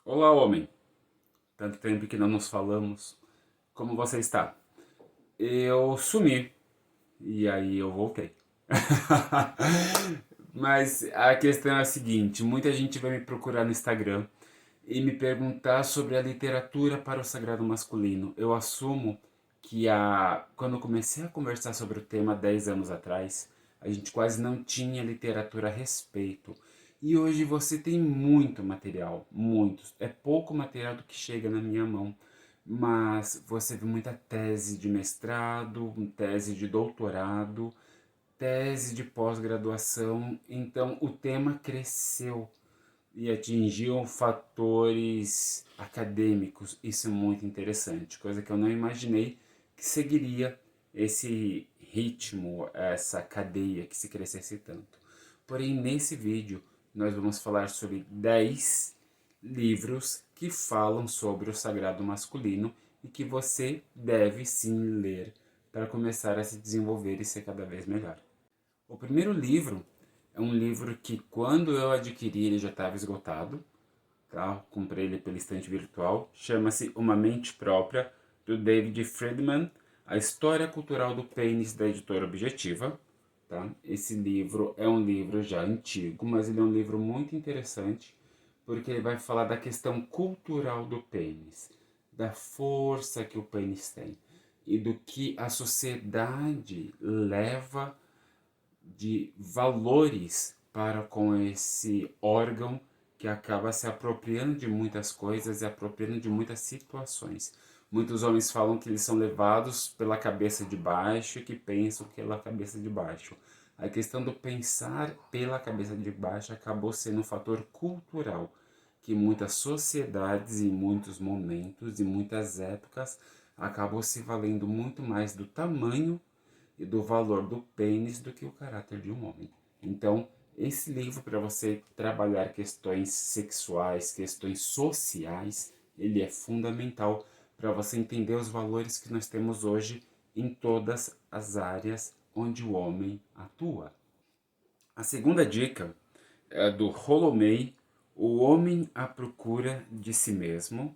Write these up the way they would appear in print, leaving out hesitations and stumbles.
Olá, homem. Tanto tempo que não nos falamos. Como você está? Eu sumi e aí eu voltei. Mas a questão é a seguinte: muita gente vai me procurar no Instagram e me perguntar sobre a literatura para o sagrado masculino. Eu assumo que quando eu comecei a conversar sobre o tema 10 anos atrás, a gente quase não tinha literatura a respeito. E hoje você tem muito material, muitos. É pouco material do que chega na minha mão, mas você vê muita tese de mestrado, tese de doutorado, tese de pós-graduação. Então o tema cresceu e atingiam fatores acadêmicos. Isso é muito interessante, coisa que eu não imaginei que seguiria esse ritmo, essa cadeia que se crescesse tanto. Porém, nesse vídeo, nós vamos falar sobre 10 livros que falam sobre o sagrado masculino e que você deve sim ler para começar a se desenvolver e ser cada vez melhor. O primeiro livro é um livro que, quando eu adquiri, ele já estava esgotado. Tá? Comprei ele pela estante virtual. Chama-se Uma Mente Própria, do David Friedman, A História Cultural do Pênis, da editora Objetiva. Tá? Esse livro é um livro já antigo, mas ele é um livro muito interessante, porque ele vai falar da questão cultural do pênis, da força que o pênis tem e do que a sociedade leva de valores para com esse órgão que acaba se apropriando de muitas coisas e apropriando de muitas situações. Muitos homens falam que eles são levados pela cabeça de baixo e que pensam pela cabeça de baixo. A questão do pensar pela cabeça de baixo acabou sendo um fator cultural, que muitas sociedades, em muitos momentos e muitas épocas, acabou se valendo muito mais do tamanho e do valor do pênis do que o caráter de um homem. Então, esse livro, para você trabalhar questões sexuais, questões sociais, ele é fundamental para você entender os valores que nós temos hoje em todas as áreas onde o homem atua. A segunda dica é do Rolomei, O Homem à Procura de Si Mesmo.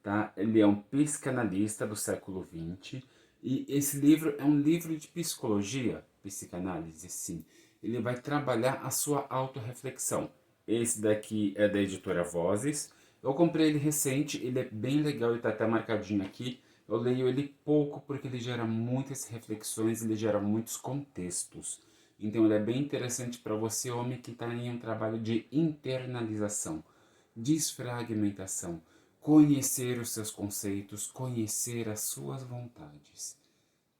Tá? Ele é um psicanalista do século XX e esse livro é um livro de psicologia, psicanálise, sim. Ele vai trabalhar a sua autorreflexão. Esse daqui é da editora Vozes. Eu comprei ele recente, ele é bem legal, ele está até marcadinho aqui. Eu leio ele pouco porque ele gera muitas reflexões, ele gera muitos contextos. Então ele é bem interessante para você, homem, que está em um trabalho de internalização, desfragmentação, conhecer os seus conceitos, conhecer as suas vontades,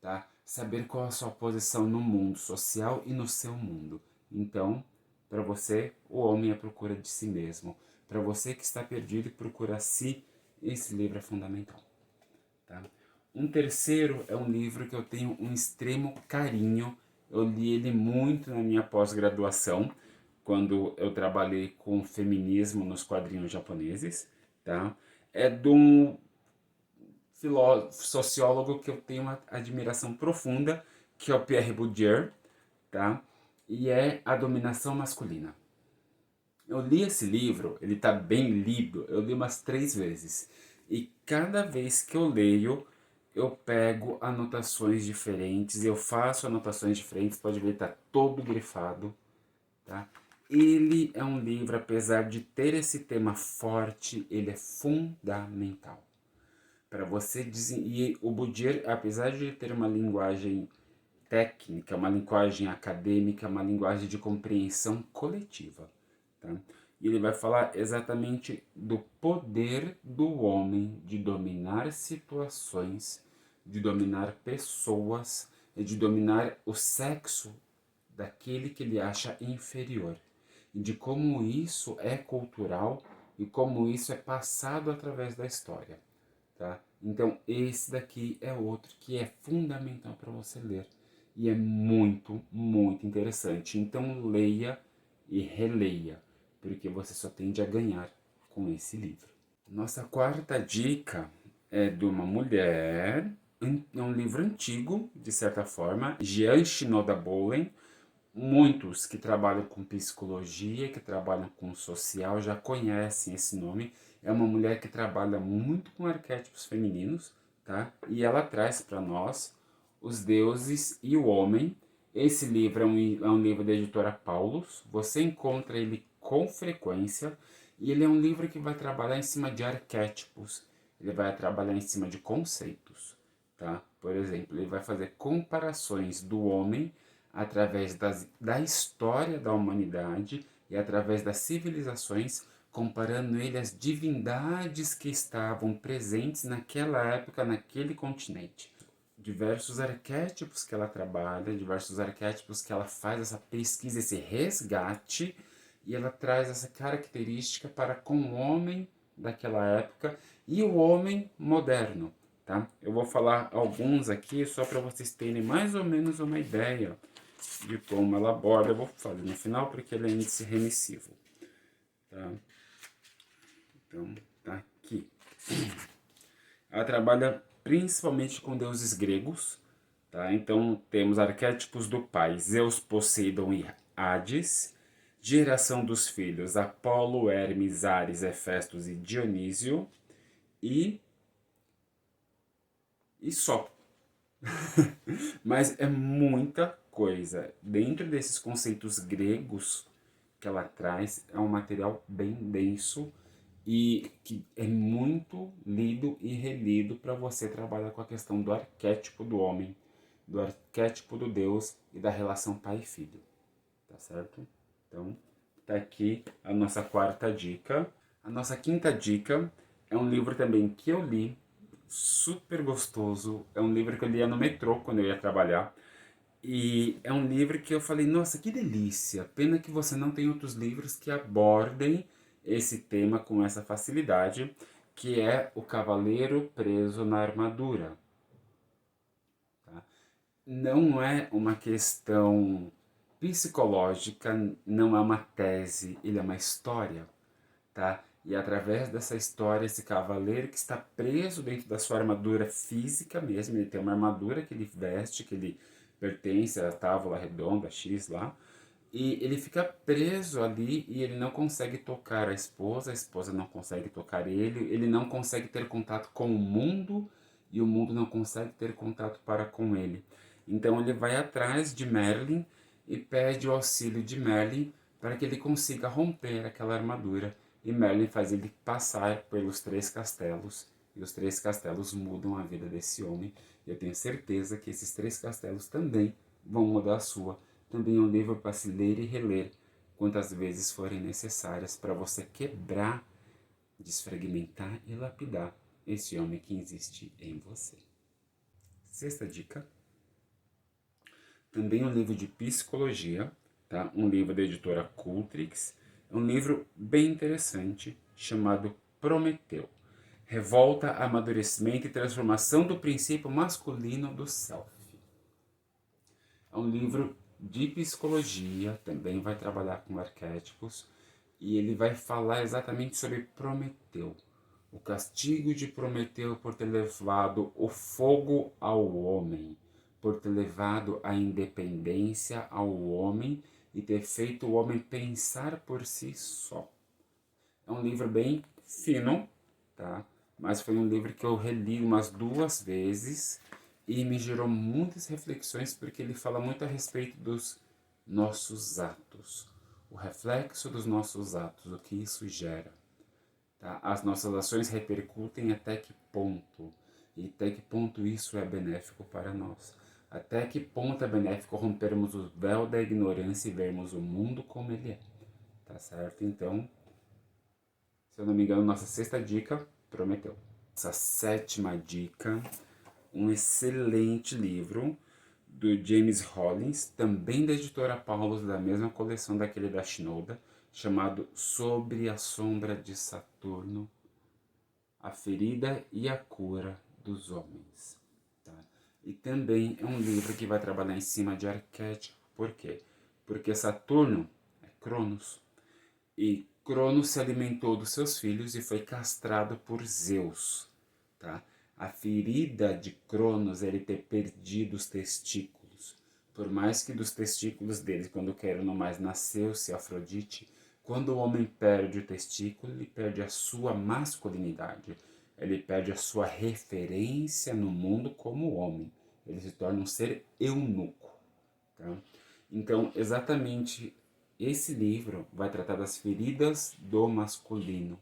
tá? Saber qual a sua posição no mundo social e no seu mundo. Então, para você, o homem é à procura de si mesmo. Para você que está perdido e procura si, esse livro é fundamental. Tá? Um terceiro é um livro que eu tenho um extremo carinho. Eu li ele muito na minha pós-graduação, quando eu trabalhei com feminismo nos quadrinhos japoneses. Tá? É de um sociólogo que eu tenho uma admiração profunda, que é o Pierre Bourdieu, tá? E é A Dominação Masculina. Eu li esse livro, ele está bem lido, eu li umas 3 vezes. E cada vez que eu leio, eu pego anotações diferentes, eu faço anotações diferentes, pode ver, está todo grifado, tá? Ele é um livro, apesar de ter esse tema forte, ele é fundamental para você e o Bourdieu, apesar de ter uma linguagem técnica, uma linguagem acadêmica, uma linguagem de compreensão coletiva, tá? E ele vai falar exatamente do poder do homem de dominar situações, de dominar pessoas, e de dominar o sexo daquele que ele acha inferior. E de como isso é cultural e como isso é passado através da história. Tá? Então, esse daqui é outro que é fundamental para você ler. E é muito, muito interessante. Então, leia e releia, porque você só tende a ganhar com esse livro. Nossa quarta dica é de uma mulher, é um livro antigo, de certa forma, Jian Shinoda Bolen, Muitos que trabalham com psicologia, que trabalham com social, já conhecem esse nome. É uma mulher que trabalha muito com arquétipos femininos, tá? E ela traz para nós os deuses e o homem. Esse livro é um livro da editora Paulus. Você encontra ele com frequência. E ele é um livro que vai trabalhar em cima de arquétipos. Ele vai trabalhar em cima de conceitos, tá? Por exemplo, ele vai fazer comparações do homem através da história da humanidade e através das civilizações, comparando ele às divindades que estavam presentes naquela época, naquele continente. Diversos arquétipos que ela trabalha, diversos arquétipos que ela faz essa pesquisa, esse resgate, e ela traz essa característica para com o homem daquela época e o homem moderno. Tá? Eu vou falar alguns aqui só para vocês terem mais ou menos uma ideia de como ela aborda. Eu vou fazer no final porque ele é índice remissivo. Tá? Então, tá aqui. Ela trabalha principalmente com deuses gregos. Tá? Então, temos arquétipos do pai, Zeus, Poseidon e Hades. Geração dos filhos, Apolo, Hermes, Ares, Hefestos e Dionísio. E só. Mas é muita coisa. Dentro desses conceitos gregos que ela traz, é um material bem denso e que é muito lido e relido para você trabalhar com a questão do arquétipo do homem, do arquétipo do Deus e da relação pai e filho. Tá certo? Então, tá aqui a nossa quarta dica. A nossa quinta dica é um livro também que eu li, super gostoso. É um livro que eu lia no metrô quando eu ia trabalhar. E é um livro que eu falei, nossa, que delícia. Pena que você não tem outros livros que abordem esse tema com essa facilidade, que é O Cavaleiro Preso na Armadura. Tá? Não é uma questão psicológica, não é uma tese, ele é uma história, tá? E através dessa história, esse cavaleiro que está preso dentro da sua armadura física mesmo, ele tem uma armadura que ele veste, que ele pertence à tábua redonda, X lá, e ele fica preso ali e ele não consegue tocar a esposa não consegue tocar ele não consegue ter contato com o mundo e o mundo não consegue ter contato para com ele. Então ele vai atrás de Merlin e pede o auxílio de Merlin para que ele consiga romper aquela armadura. E Merlin faz ele passar pelos três castelos e os três castelos mudam a vida desse homem. E eu tenho certeza que esses três castelos também vão mudar a sua. Também é um livro para se ler e reler quantas vezes forem necessárias para você quebrar, desfragmentar e lapidar esse homem que existe em você. Sexta dica, também um livro de psicologia, tá? Um livro da editora Cultrix, é um livro bem interessante chamado Prometeu. Revolta, amadurecimento e transformação do princípio masculino do self. É um livro de psicologia, também vai trabalhar com arquétipos, e ele vai falar exatamente sobre Prometeu. O castigo de Prometeu por ter levado o fogo ao homem, por ter levado a independência ao homem e ter feito o homem pensar por si só. É um livro bem fino, tá? Mas foi um livro que eu reli umas 2 vezes e me gerou muitas reflexões porque ele fala muito a respeito dos nossos atos, o reflexo dos nossos atos, o que isso gera. Tá? As nossas ações repercutem até que ponto, e até que ponto isso é benéfico para nós. Até que ponto é benéfico rompermos o véu da ignorância e vermos o mundo como ele é. Tá certo? Então, se eu não me engano, nossa sexta dica, Prometeu. Nossa sétima dica, um excelente livro do James Rollins, também da editora Paulus, da mesma coleção daquele da Shinoda, chamado Sobre a Sombra de Saturno, a Ferida e a Cura dos Homens. Tá? E também é um livro que vai trabalhar em cima de arquétipo. Por quê? Porque Saturno é Cronos. E Cronos se alimentou dos seus filhos e foi castrado por Zeus. Tá? A ferida de Cronos é ele ter perdido os testículos. Por mais que dos testículos dele, quando quero no mais, nasceu-se Afrodite, quando o homem perde o testículo, ele perde a sua masculinidade. Ele perde a sua referência no mundo como homem. Ele se torna um ser eunuco. Tá? Então, exatamente esse livro vai tratar das feridas do masculino,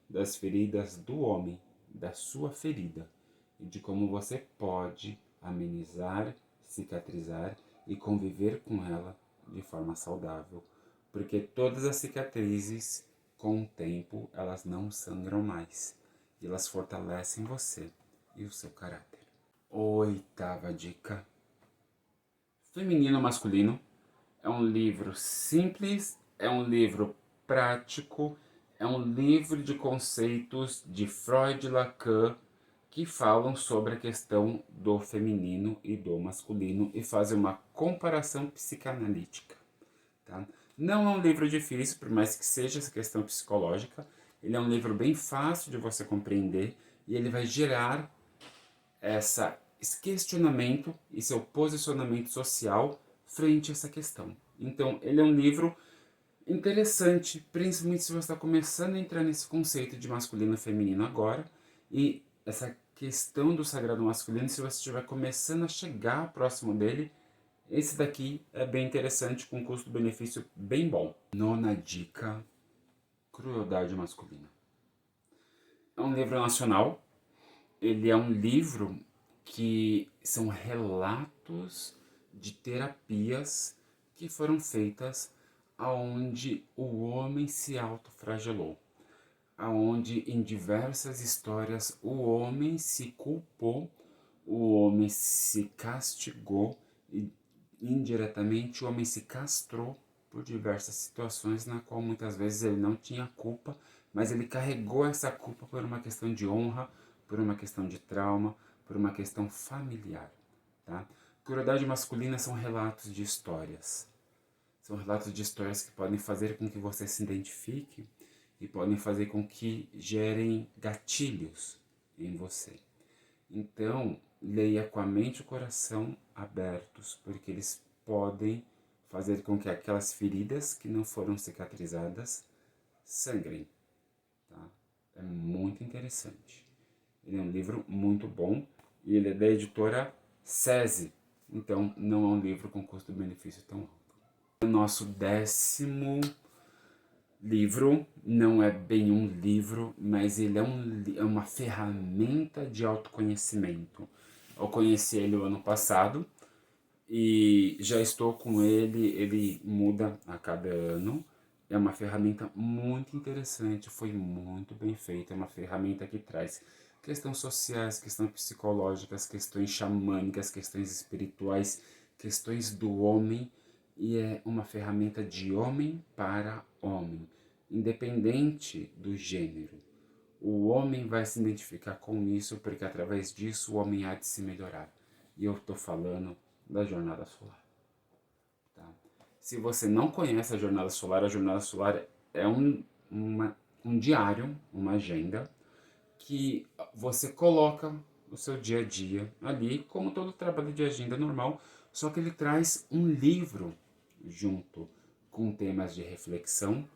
das feridas do homem, da sua ferida, e de como você pode amenizar, cicatrizar e conviver com ela de forma saudável. Porque todas as cicatrizes, com o tempo, elas não sangram mais. E elas fortalecem você e o seu caráter. Oitava dica. Feminino masculino. É um livro simples, é um livro prático, é um livro de conceitos de Freud e Lacan que falam sobre a questão do feminino e do masculino e fazem uma comparação psicanalítica. Tá? Não é um livro difícil, por mais que seja essa questão psicológica, ele é um livro bem fácil de você compreender e ele vai gerar esse questionamento e seu posicionamento social frente a essa questão. Então, ele é um livro interessante, principalmente se você está começando a entrar nesse conceito de masculino e feminino agora, e essa questão do sagrado masculino, se você estiver começando a chegar próximo dele, esse daqui é bem interessante, com custo-benefício bem bom. Nona dica, crueldade masculina. É um livro nacional, ele é um livro que são relatos de terapias que foram feitas aonde o homem se autoflagelou, aonde em diversas histórias o homem se culpou, o homem se castigou e indiretamente o homem se castrou por diversas situações na qual muitas vezes ele não tinha culpa, mas ele carregou essa culpa por uma questão de honra, por uma questão de trauma, por uma questão familiar. Tá? Crueldade masculina são relatos de histórias. São relatos de histórias que podem fazer com que você se identifique e podem fazer com que gerem gatilhos em você. Então, leia com a mente e o coração abertos, porque eles podem fazer com que aquelas feridas que não foram cicatrizadas sangrem. Tá? É muito interessante. Ele é um livro muito bom e ele é da editora SESI. Então, não é um livro com custo-benefício tão alto. O nosso 10º livro não é bem um livro, mas ele é uma ferramenta de autoconhecimento. Eu conheci ele o ano passado e já estou com ele muda a cada ano. É uma ferramenta muito interessante, foi muito bem feita, é uma ferramenta que traz questões sociais, questões psicológicas, questões xamânicas, questões espirituais, questões do homem, e é uma ferramenta de homem para homem, independente do gênero. O homem vai se identificar com isso, porque através disso o homem há de se melhorar. E eu estou falando da jornada solar. Tá? Se você não conhece a Jornada Solar é um diário, uma agenda, que você coloca o seu dia a dia ali, como todo trabalho de agenda normal, só que ele traz um livro junto, com temas de reflexão,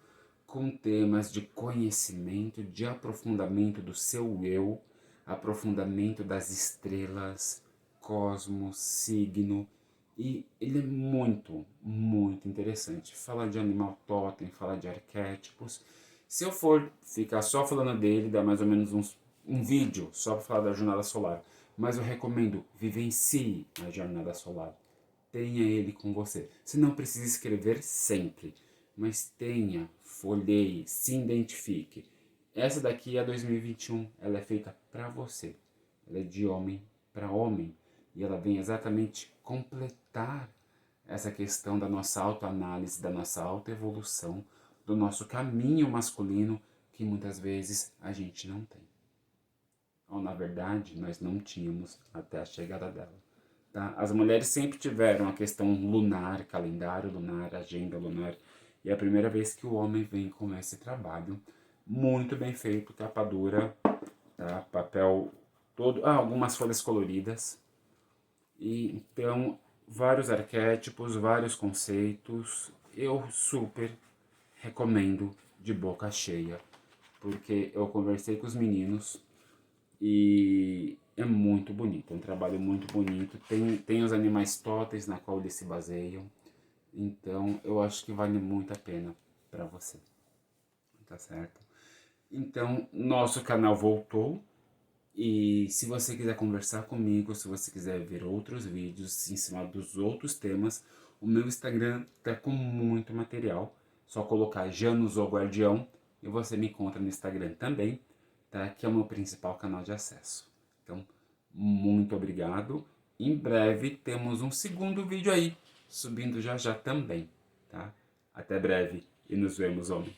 com temas de conhecimento, de aprofundamento do seu eu, aprofundamento das estrelas, cosmos, signo, e ele é muito, muito interessante. Fala de animal totem, fala de arquétipos. Se eu for ficar só falando dele, dá mais ou menos um vídeo só para falar da jornada solar. Mas eu recomendo, vivencie a jornada solar. Tenha ele com você. Você não precisa escrever sempre, mas tenha, folheie, se identifique. Essa daqui é a 2021, ela é feita para você. Ela é de homem para homem. E ela vem exatamente completar essa questão da nossa autoanálise, da nossa autoevolução, do nosso caminho masculino, que muitas vezes a gente não tem. Ou, na verdade, nós não tínhamos até a chegada dela. Tá? As mulheres sempre tiveram a questão lunar, calendário lunar, agenda lunar, e é a primeira vez que o homem vem com esse trabalho muito bem feito, capa dura, tá? Papel todo, algumas folhas coloridas. E então vários arquétipos, vários conceitos. Eu super recomendo de boca cheia, porque eu conversei com os meninos e é muito bonito, é um trabalho muito bonito. Tem os animais tóteis na qual eles se baseiam, então eu acho que vale muito a pena para você, tá certo? Então, nosso canal voltou. E se você quiser conversar comigo, se você quiser ver outros vídeos em cima dos outros temas, o meu Instagram tá com muito material. Só colocar Janus ou Guardião e você me encontra no Instagram também, tá? Que é o meu principal canal de acesso. Então, muito obrigado. Em breve temos um segundo vídeo aí, subindo já já também, tá? Até breve e nos vemos, homem.